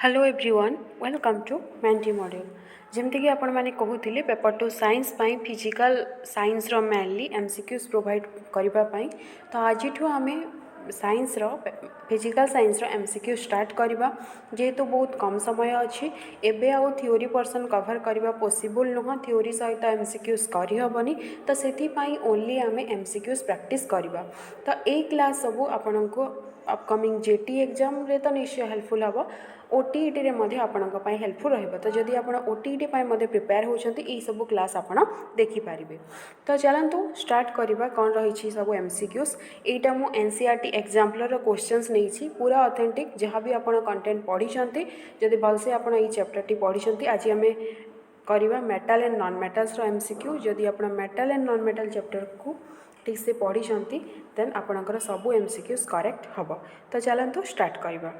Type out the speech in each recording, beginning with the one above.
Hello everyone welcome to mentee module जमती कि आपण माने कहूथिले पेपर 2 साइंस पई फिजिकल साइंस रो मेनली एमसीक्यूज प्रोवाइड करिबा पई तो आज आमे साइंस रो फिजिकल साइंस रो एमसीक्यू स्टार्ट करिबा जेहेतु बहुत कम समय अछि एबे आउ थ्योरी पर्सन कवर करिबा पॉसिबल नह थ्योरी सहित एमसीक्यूज करि हबनी तो सेथि पई ओनली आमे एमसीक्यूज प्रैक्टिस करिबा तो ए क्लास सब आपनको अपकमिंग जेटी एग्जाम रे तो निश्चय हेल्पफुल हम ओटीईटी रे मध्य आपणक पई हेल्पफुल रहबो तो जदि आपण ओटीईटी पई मध्य प्रिपेयर होचंती ई सब क्लास आपण देखि पारिबे तो चलंतु स्टार्ट करिबा कोन रही छी सब एमसीक्यूज एटा मु एनसीईआरटी एग्जाम्पल रो क्वेश्चंस नै छी पूरा ऑथेंटिक जहां भी आपण कंटेंट पढी छंती जदि भलसे आपण ई चैप्टर टी पढी छंती आज हमें करिबा मेटल एंड नॉन मेटल्स रो एमसीक्यू जदि आपण metal and non metal chapter को ठीक से पढ़ी छंती देन आपणकर सब एमसीक्यूज करेक्ट हबो तो चलंतु स्टार्ट करिबा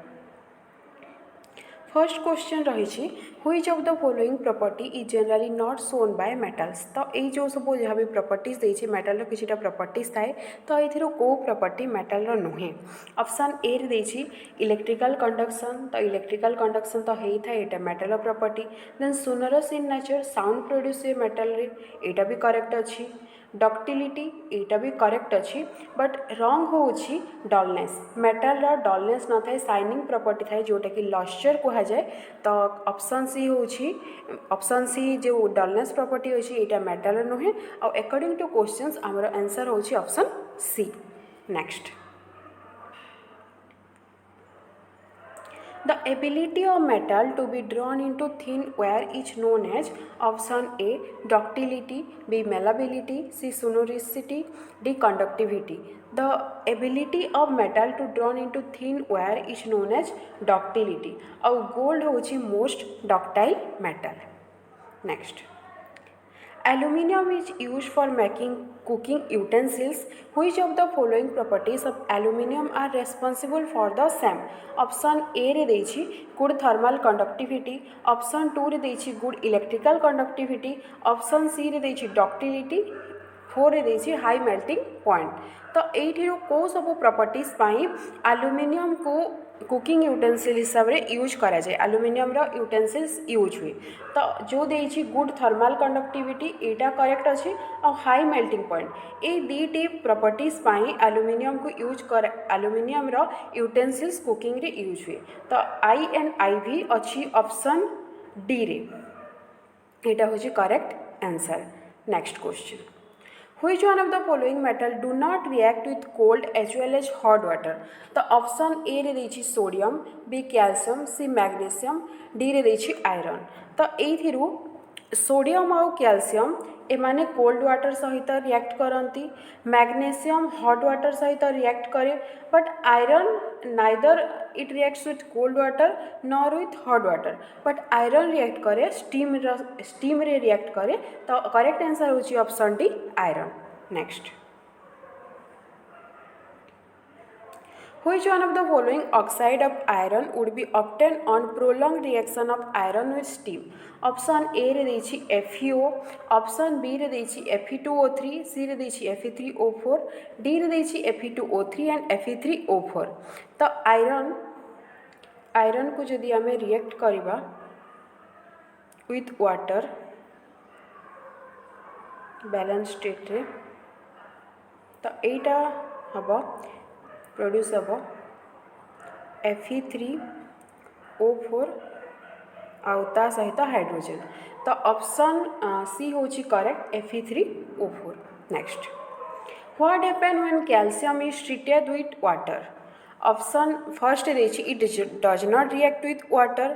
फर्स्ट क्वेश्चन रही which of the following property is generally not shown bye metals तो ये जो सब जहाँ भी प्रॉपर्टीज देछि मेटल रो किछटा प्रॉपर्टीज थाए तो एथिरो को प्रॉपर्टी मेटल रो नुहे ऑप्शन ए रे देछि इलेक्ट्रिकल कंडक्शन तो इलेक्ट्रिकल कंडक्शन तो हेई थाए एटा मेटल रो property then sonorous in nature sound produce ए मेटल रे एटा भी करेक्ट अछि डक्टिलिटी एटा भी करेक्ट अच्छी बट रंग होउछि डलनेस मेटल रा डलनेस न थाए शाइनिंग प्रॉपर्टी थाए जोटा कि लॉइस्चर कहा जाए तो ऑप्शन सी होउछि ऑप्शन सी जो डलनेस प्रॉपर्टी होछि एटा मेटल नुहे और अकॉर्डिंग टू क्वेश्चंस हमर आंसर होछि option C next The ability of metal to be drawn into thin wire is known as option A ductility, B malleability, C sonoricity, D conductivity. The ability of metal to drawn into thin wire is known as ductility. और gold होची most ductile metal. Next. Aluminium is used for making cooking utensils. Which of the following properties of aluminium are responsible for the same? Option A रे देछि good thermal conductivity, option 2 रे देछि good electrical conductivity, option C रे देछि ductility, 4 रे देछि high melting point. तो एठिरो को सब प्रॉपर्टीज पाई एल्युमिनियम को कुकिंग यूटेंसिल हिसाब रे यूज करा जाए एल्युमिनियम रो यूटेंसिल्स यूज हुए तो जो देछि गुड थर्मल कंडक्टिविटी एटा करेक्ट अछि और हाई मेल्टिंग पॉइंट ए दीटी प्रॉपर्टीज पाई एल्युमिनियम को यूज कर एल्युमिनियम रो यूटेंसिल्स कुकिंग रे यूज हुए तो आई एंड आई भी अछि ऑप्शन डी रे एटा होछि correct answer next question Which one of the following metal do not react with cold as well as hot water? तो ऑप्शन ए रे देछि sodium, B calcium, C magnesium, D रे देछि आयरन तो एथिरु सोडियम और कैल्शियम एमाने cold water सहित रिएक्ट करती मैग्नीशियम हॉट वाटर सहित रिएक्ट करे but iron neither it reacts with cold water nor with hot water but iron react करे स्टीम रे रिएक्ट करे तो करेक्ट आंसर होची option D iron next Which one of the following oxide of iron would be obtained on prolonged reaction of iron with steam? Option A रे देछि FeO, option B रे देछि Fe2O3, C रे देछि Fe3O4, D रे देछि Fe2O3 and Fe3O4. तो iron को जदि आमे रिएक्ट करिबा विथ वाटर बैलेंस स्टेट रे तो एटा हबो प्रोड्यूस हम Fe3O4 आउता सहित हाइड्रोजन तो ऑप्शन सी होची correct Fe3O4 next what happen when calcium is treated with water option first देछि it does not react with water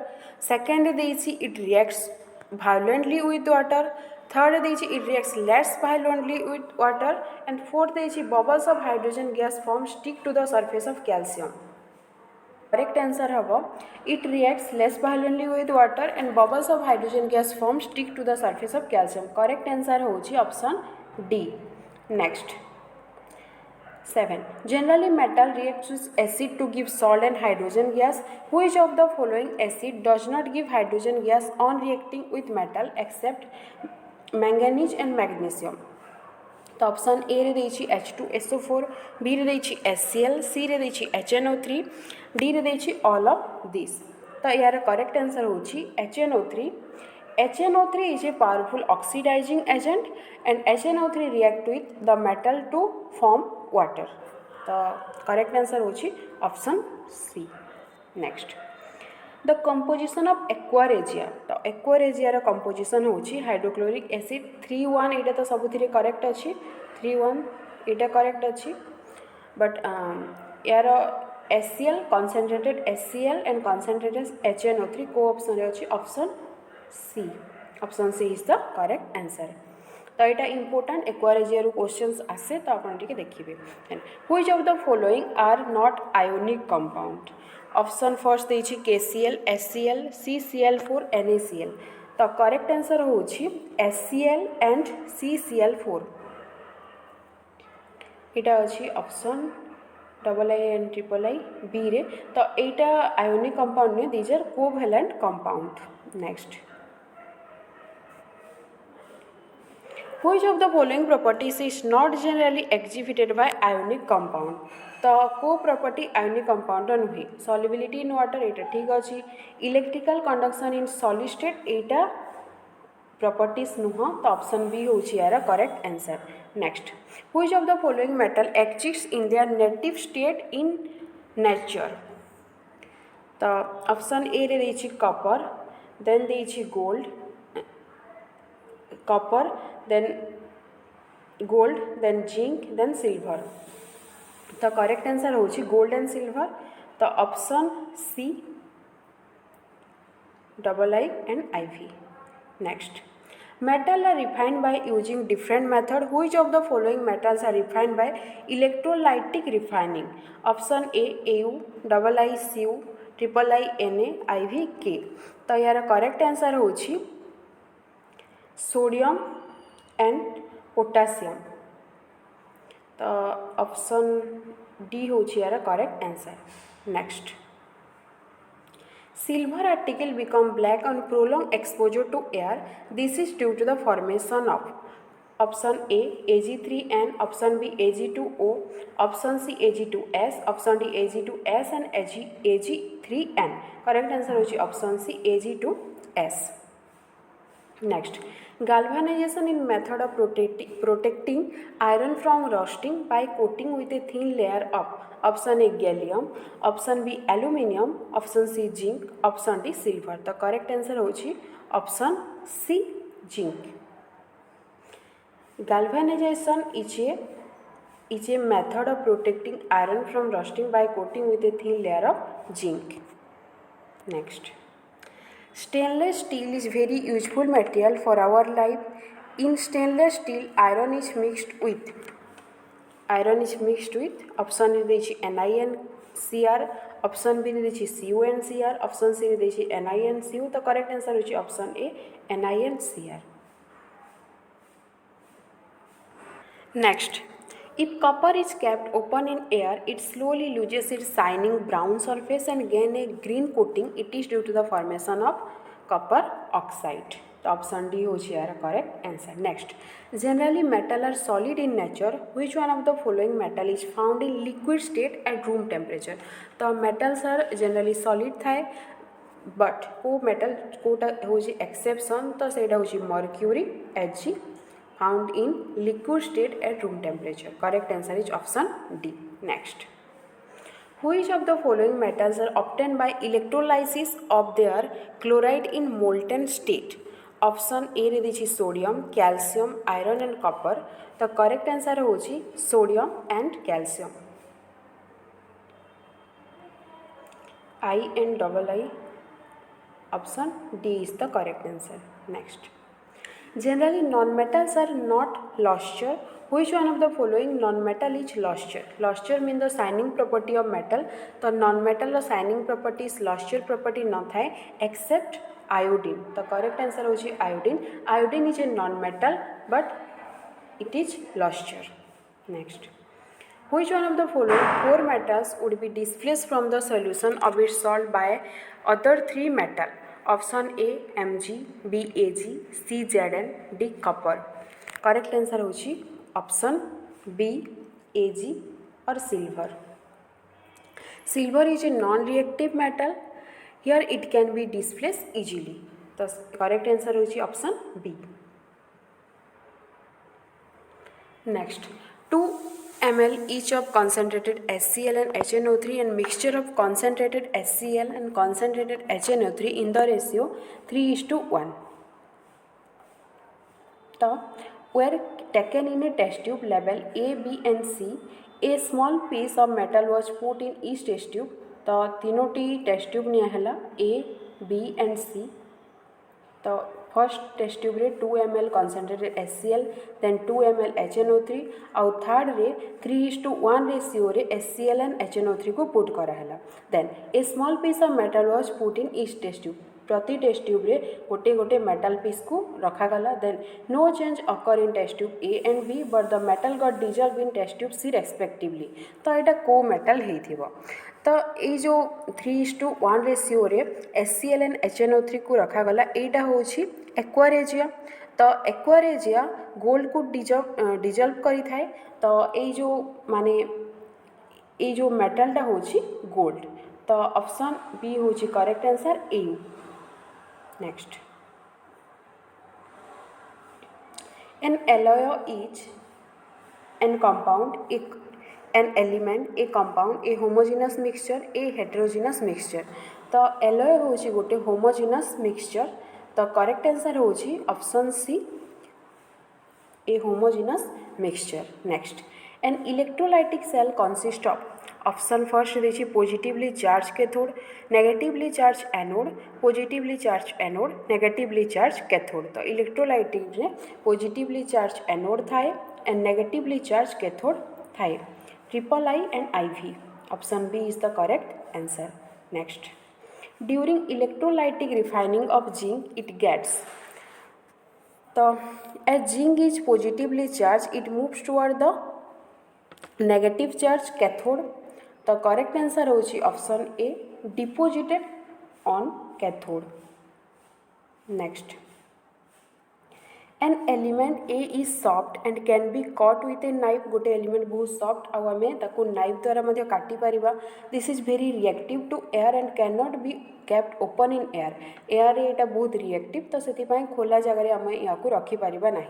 second देछि it reacts violently with water third देछि it reacts less violently with water and fourth देछि bubbles of hydrogen gas form stick to the surface of calcium correct answer हबो it reacts less violently with water and bubbles of hydrogen gas form stick to the surface of calcium correct answer होछि option D next 7. Generally metal reacts with acid to give salt and hydrogen gas. Which of the following acid does not give hydrogen gas on reacting with metal except manganese and magnesium? तो option A रे देछि H2SO4, B रे देछि HCl, सी रे देछि HNO3, D रे देछि all of this तो यार करेक्ट आंसर होची HNO3. HNO3 is a powerful oxidizing agent and HNO3 react with the metal to form water. तो करेक्ट आंसर होची option C. Next the composition of aqua regia. तो aqua regia composition होची hydrochloric acid 3,1. एटा तो सबुथिरे correct अच्छी 3,1 एटा correct अच्छी but यार HCl concentrated HCl and concentrated HNO3 को ऑप्शन अच्छी option C. Option C is the correct answer. तो यहाँ इम्पोर्टाट एक्वारेजिया क्वेश्चंस आसे तो आप देखिए which of the following are not ionic compound. Option first देछि KCl HCl CCl4 NaCl. तो करेक्ट आंसर होछि HCl एंड CCl4. इटा अछि option II and III B रे. तो यहाँ आयोनिक कंपाउंड ने these are covalent compound. Next which of the following properties is not generally exhibited by ionic compound. तो को प्रॉपर्टी आयोनिक कंपाउंड नुहे. सॉल्युबिलिटी इन वाटर एटा ठीक अच्छी. Electrical conduction in solid state Etah properties नुह. तो option B होची यार correct answer. Next which of the following metal exists in their native state in nature. तो ऑप्शन ए रे देछि कॉपर, देन देछि gold, copper then gold then zinc then silver. तो correct answer होची gold and silver. तो option C II and IV. Next metal are refined by using different method. Which of the following metals are refined by electrolytic refining. Option A AU, II CU, III Na, IV K. तो यार correct answer होची sodium and potassium. तो option D होची यार correct answer. Next silver article become black on prolong exposure to air. This is due to the formation of option A Ag3N, option B Ag2O, option C Ag2S, option D Ag2S and Ag3N. Correct answer होची option C Ag2S. Next galvanization in method of protecting iron from rusting by coating with a thin layer of option A gallium, option B aluminium, option C zinc, option D silver. तो correct answer होची option C zinc. galvanization is a method of protecting iron from rusting by coating with a thin layer of zinc. Next stainless steel is very useful material for our life. In stainless steel iron is mixed with option A NiNCr, option B CuNCr, option C NiNCu. तो correct answer होची option A NiNCr. Next if copper is kept open in air, it slowly loses its shining brown surface and gain a green coating. It is due to the formation of copper oxide. तो option D होची यार correct answer. Next generally metal are solid in nature. Which one of the following metal is found in liquid state at room temperature. तो metals are generally solid थाए but को metal कोटा होची exception. तो सेटा होची mercury Hg found in liquid state at room temperature. Correct answer is option D. Next which of the following metals are obtained by electrolysis of their chloride in molten state. Option A रे देछि sodium, calcium, iron and copper. तो correct answer होछि sodium and calcium. I and II option D is the correct answer. Next generally non-metals are not luster. Which one of the following non-metal is luster. Luster mean the shining property of metal. तो non-metal रो shining property luster property न थाए except iodine. तो correct answer होची iodine. Iodine is a non-metal but it is luster. Next which one of the following four metals would be displaced from the solution of its salt by other three metal. Option A Mg, B Ag, C Zn, D copper. Correct answer होची option B Ag और silver. Silver is a non-reactive metal. Here it can be displace easily. तो correct answer होची option B. Next, 2 ml each of concentrated HCl and HNO3 and mixture of concentrated HCl and concentrated HNO3 in the ratio 3:1. So, were taken in a test tube label A, B and C, a small piece of metal was put in each test tube. तो तीनोटी test tube निया हला A, B and C। तो first test tube रे 2 ml concentrated HCl, then 2 ml HNO3 आउ third रे 3:1 ratio रे HCl and HNO3 को put कराला। Then a small piece of metal was put in each test tube. प्रति test tube रे गोटे गोटे मेटल पीस को रखागला। Then no change occur in test tube A and B but the metal got dissolve in test tube C respectively. तो यहाँ को metal होइथिबो। तो ये जो 3:1 रेशियो रे HCl एंड HNO3 को रखागला एटा होछि एक्वारेजिया। तो एक्वारेजिया गोल्ड को डिजल्व करि थाए। तो ये जो माने ये जो मेटलटा होछि गोल्ड। तो ऑप्शन बी होछि करेक्ट आंसर ए। Next, an alloy is an compound, an element, a compound, a homogeneous mixture, a heterogeneous mixture। तो alloy होछि गोटे homogeneous mixture। तो करेक्ट आंसर होछि option C a homogeneous mixture। नेक्स्ट, an electrolytic cell consists of option first देखिए positively charge cathode, negatively charge anode, positively charge anode, negatively charge cathode. तो electrolytic रे positively charge anode थाए and negatively charge cathode थाए। Triple I and IV। Option B is the correct answer. Next, during electrolytic refining of zinc it gets. तो as zinc is positively charged it moves toward the negative charge cathode। तो correct answer होची option A deposited on cathode. Next, an element A is soft and can be cut with a knife. गोटे element बहुत soft आउ आम ताकू knife द्वारा मध्य काटी पारिबा। This is very reactive to air and can not be kept open in air. Air एटा बहुत रिएक्टिव तो से खोला जगह आम या रखिपर ना।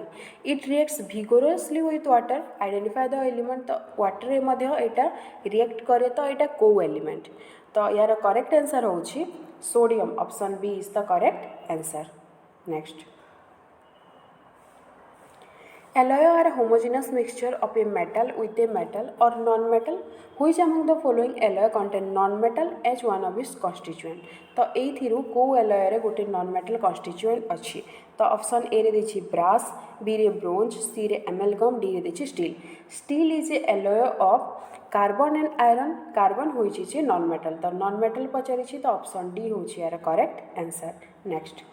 It reacts vigorously with water. Identify the element. तो वाटर रे मध्य एटा रिएक्ट करे। तो एटा को एलिमेंट। तो यार करेक्ट आंसर होची sodium. Option B is the correct answer. Next, alloy are a homogeneous mixture of a metal with a metal or non-metal which among the following alloy contain non-metal as one of its constituent। तो एथिरु को alloy रे गोटे non-metal constituent अच्छी। तो option A रे देछि brass, B रे bronze, C रे एमलगम, डी रे देछि steel. Steel is a alloy of carbon and iron. Carbon होइछि जे non-metal। तो non-metal पचारिछि। तो ऑप्शन डी होछि यार correct answer. Next,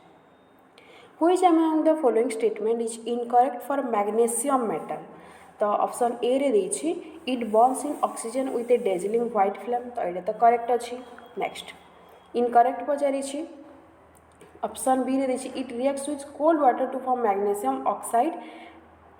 which among the following statement is incorrect for magnesium metal। तो ऑप्शन ए रे देछि it burns in oxygen with a dazzling white flame. तो एटा तो करेक्ट अछि। नेक्स्ट, इनकरेक्ट पचारिछि। ऑप्शन बी रे देछि it reacts with cold water to form magnesium oxide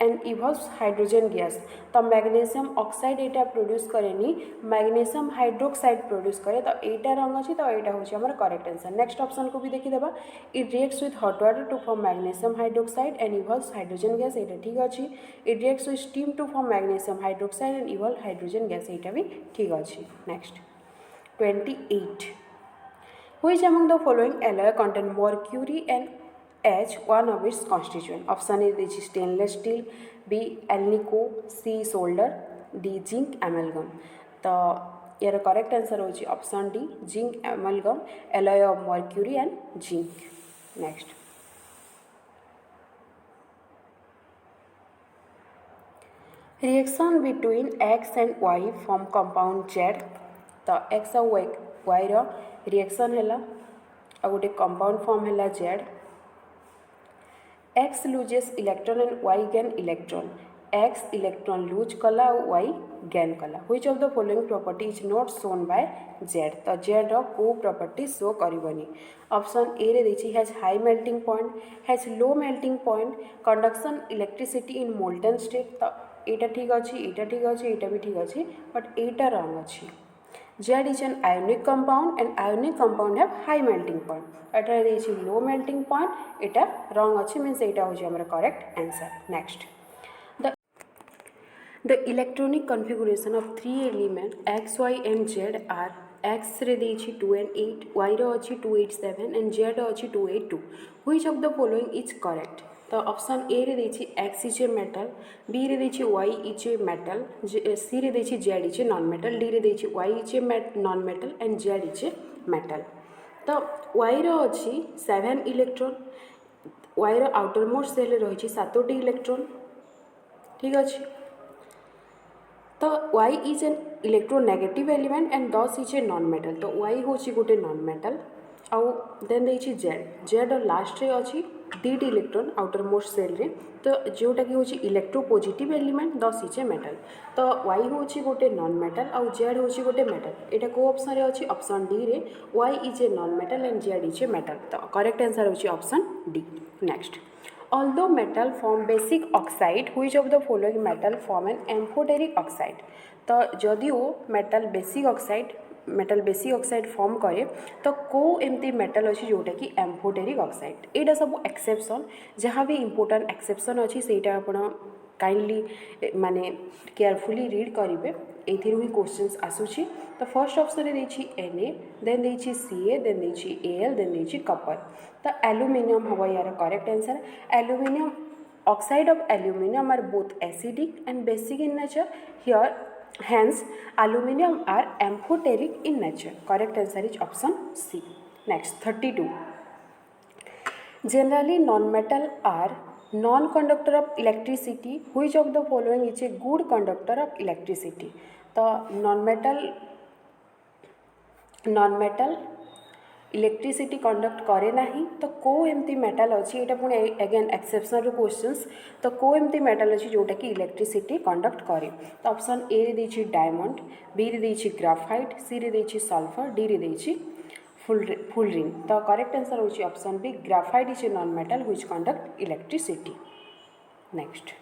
and evolves hydrogen gas. तो मैग्नेशियम ऑक्साइड एटा प्रोड्यूस करेनी, मैग्नेशियम हाइड्रोक्साइड प्रोड्यूस करे। तो एटा रंग अच्छी। तो यहाँ हूँ आम करेक्ट आंसर। नेक्स्ट ऑप्शन को भी देखीदेवा it reacts with hot water to form magnesium hydroxide and evolves hydrogen gas. एटा ठीक अच्छी। It reacts with steam to form magnesium hydroxide and evolve hydrogen gas. एटा भी ठीक अच्छी। Next, 28 which among the following alloy contain mercury and H one of its constituent। Option A देछि stainless steel, B alnico, C solder, D zinc amalgam. तो यार correct answer होछि option D zinc amalgam alloy of mercury and zinc। Next, reaction between X and Y form compound Z। तो X और Y रो reaction हैला आ गोटे compound form हैला Z। X loses electron and Y gain electron. X electron lose कला और Y gain कला। Which of the following property is not shown by Z। तो Z रो को प्रॉपर्टी शो करबनी। ऑप्शन ए रे देछि has high melting point, has low melting point, conduction electricity in molten state. तो एटा ठीक अच्छी, एटा ठीक अच्छी, एटा भी ठीक अच्छी, बट एटा रंग अच्छी। Z is an ionic compound and ionic compound have high melting point. एटा देछि low melting point, एटा wrong अछि, means एटा होछि हमर correct answer. Next, the electronic configuration of three element x, y and z are x रे देछि 2 and 8, y रे अछि 2, 8, 7 and z रे अछि 2, 8, 2. Which of the following is correct? तो ऑप्शन ए रे देछि x is a metal, B रे देछि y is a metal, C रे देछि z is a non metal, D रे देछि y is a non metal and z is a metal. तो y रो अछि 7 इलेक्ट्रॉन, y रो आउटर मोस्ट सेल रही 7टी इलेक्ट्रॉन. ठीक अछि. तो y is an electronegative element and this is a non metal. तो y हूँ गोटे नॉन मेटल आउ देन देछि z लास्ट रे अछि 2टी इलेक्ट्रॉन आउटर मोस्ट सेल रे. तो जोटा कि हूँ electropositive element 10 is a metal. तो y हूँ गोटे नॉन मेटल आउ z हूँ गोटे मेटल. एटा को ऑप्शन रे अछि ऑप्शन डी रे y is a non metal and z is a metal. तो करेक्ट आंसर होछि option D. Next, although metal form basic oxide, which of the following metal form an amphoteric oxide? तो जदिओ metal basic oxide form करे तो को एमती metal अच्छी जोटा कि एम्फोटेरिक ऑक्साइड. एटा सब एक्सेप्शन, जहाँ भी इंपोर्टेंट एक्सेप्शन अच्छी सेटा आपण काइंडली माने केयरफुली रीड करेंगे. एथिर ही क्वेश्चंस आसूची. तो फर्स्ट ऑप्शन देछि Na, देन देछि Ca, देन देछि Al, देन देछि कपर. तो एल्यूमिनियम हम यार correct answer. Aluminium oxide of aluminum are both acidic and basic in nature. Here, hence, aluminum are amphoteric in nature. Correct answer is option C. Next, 32. Generally, non-metal are non-conductor of electricity. Which of the following is a good conductor of electricity? तो non-metal electricity conduct करे नाही. तो को एमती metal अच्छी, एटा पुणी again exception रो questions. तो को एमती मेटल अच्छी जोटा कि इलेक्ट्रिसिटी कंडक्ट करे. तो ऑप्शन ए रे देछि डायमंड, बी रे देछि ग्राफाइट, सी रे देछि सल्फर, डी रे देछि फुलरिन. तो करेक्ट आंसर होछि option B, graphite is a non metal which conduct electricity. Next,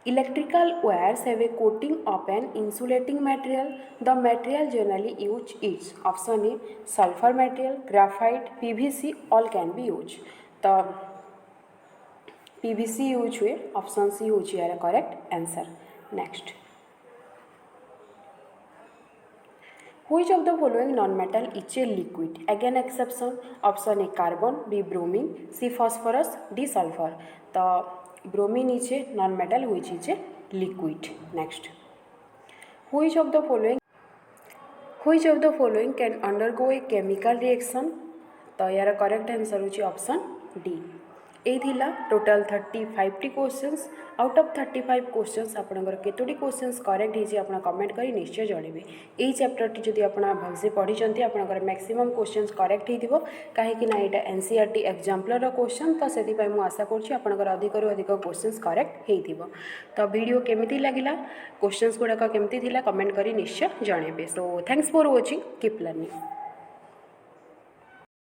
electrical wires have a coating of an insulating material. The material generally used is option A sulfur material, graphite, PVC, all can be used. तो PVC use हुए, option C होची यार correct answer. Next, which of the following non-metal is a liquid? Again exception, option A carbon, B bromine, C phosphorus, D sulfur. तो bromine is a non-metal which is a liquid. Next, which of the following can undergo a chemical reaction? तो यार correct answer होची option D. ए थिला total 35 questions. Out of 35 questions आपनकर केतोटी questions correct हिची आपन comment करी निश्चय जणेबे. एई चैप्टर टी जदि आपन भलसे पढी चंती आपनकर मैक्सिमम क्वेश्चंस करेक्ट हिथिबो, काहे कि ना एटा एनसीईआरटी एग्जाम्पलर क्वेश्चन. तो सेति पय मु आशा करछि आपनकर अधिक रु अधिक क्वेश्चंस करेक्ट हेथिबो. तो वीडियो केमिति लागिला, क्वेश्चंस गुडा केमिति थिला कमेंट करी निश्चय जणेबे. So thanks for watching, keep learning.